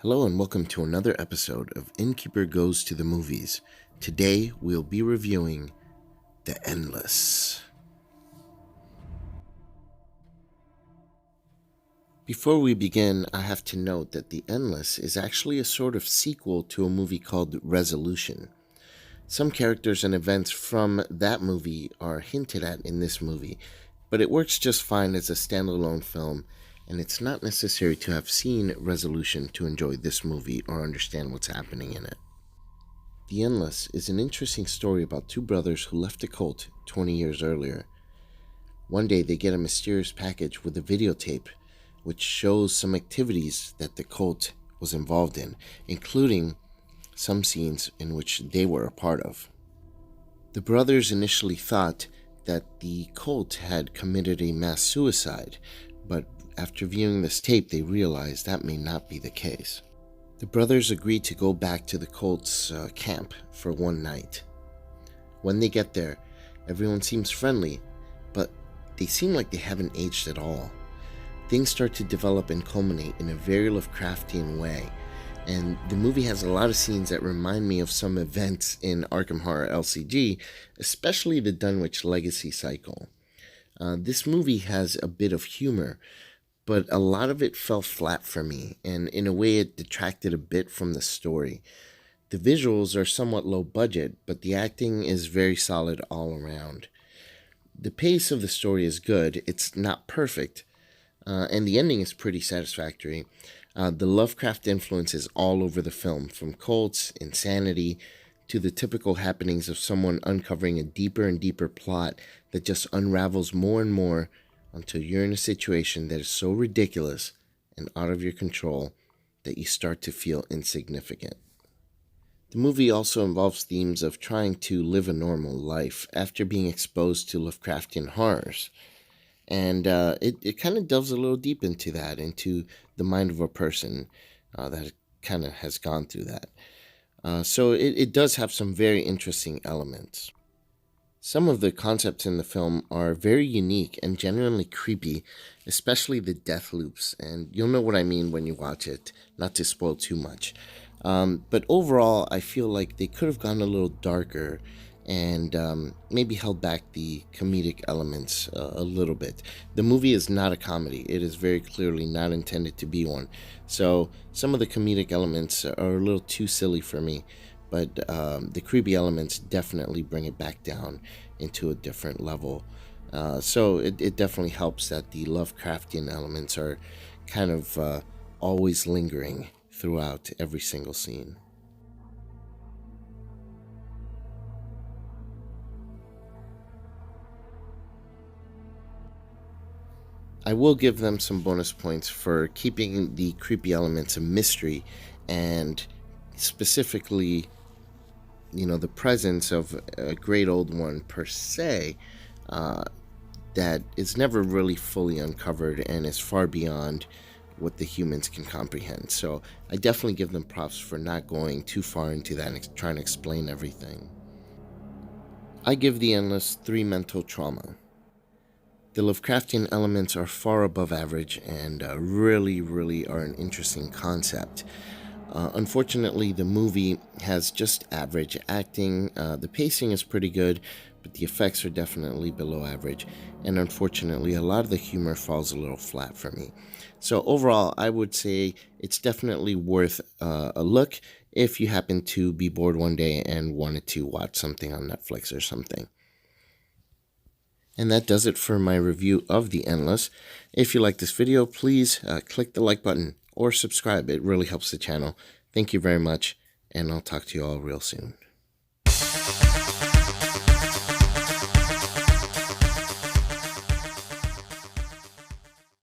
Hello and welcome to another episode of Innkeeper Goes to the Movies. Today we'll be reviewing The Endless. Before we begin, I have to note that The Endless is actually a sort of sequel to a movie called Resolution. Some characters and events from that movie are hinted at in this movie, but it works just fine as a standalone film, and it's not necessary to have seen Resolution to enjoy this movie or understand what's happening in it. The Endless is an interesting story about two brothers who left a cult 20 years earlier. One day they get a mysterious package with a videotape which shows some activities that the cult was involved in, including some scenes in which they were a part of. The brothers initially thought that the cult had committed a mass suicide, but after viewing this tape they realized that may not be the case. The brothers agreed to go back to the cult's camp for one night. When they get there, everyone seems friendly, but they seem like they haven't aged at all. Things start to develop and culminate in a very Lovecraftian way, and the movie has a lot of scenes that remind me of some events in Arkham Horror LCG, especially the Dunwich Legacy cycle. This movie has a bit of humor, but a lot of it fell flat for me, and in a way it detracted a bit from the story. The visuals are somewhat low budget, but the acting is very solid all around. The pace of the story is good, it's not perfect, and the ending is pretty satisfactory. The Lovecraft influence is all over the film, from cults, insanity, to the typical happenings of someone uncovering a deeper and deeper plot that just unravels more and more until you're in a situation that is so ridiculous and out of your control that you start to feel insignificant. The movie also involves themes of trying to live a normal life after being exposed to Lovecraftian horrors. And it kind of delves a little deep into that, into the mind of a person that kind of has gone through that. So it does have some very interesting elements. Some of the concepts in the film are very unique and genuinely creepy, especially the death loops, and you'll know what I mean when you watch it, not to spoil too much. But overall, I feel like they could have gone a little darker and maybe held back the comedic elements a little bit. The movie is not a comedy. It is very clearly not intended to be one. So some of the comedic elements are a little too silly for me, but the creepy elements definitely bring it back down into a different level. So it definitely helps that the Lovecraftian elements are kind of always lingering throughout every single scene. I will give them some bonus points for keeping the creepy elements a mystery, and specifically, the presence of a great old one per se that is never really fully uncovered and is far beyond what the humans can comprehend. So I definitely give them props for not going too far into that and trying to explain everything. I give The Endless 3 mental trauma. The Lovecraftian elements are far above average and really are an interesting concept. Unfortunately, the movie has just average acting. The pacing is pretty good, but the effects are definitely below average. And unfortunately, a lot of the humor falls a little flat for me. So overall, I would say it's definitely worth a look if you happen to be bored one day and wanted to watch something on Netflix or something. And that does it for my review of The Endless. If you like this video, please click the like button or subscribe. It really helps the channel. Thank you very much, and I'll talk to you all real soon.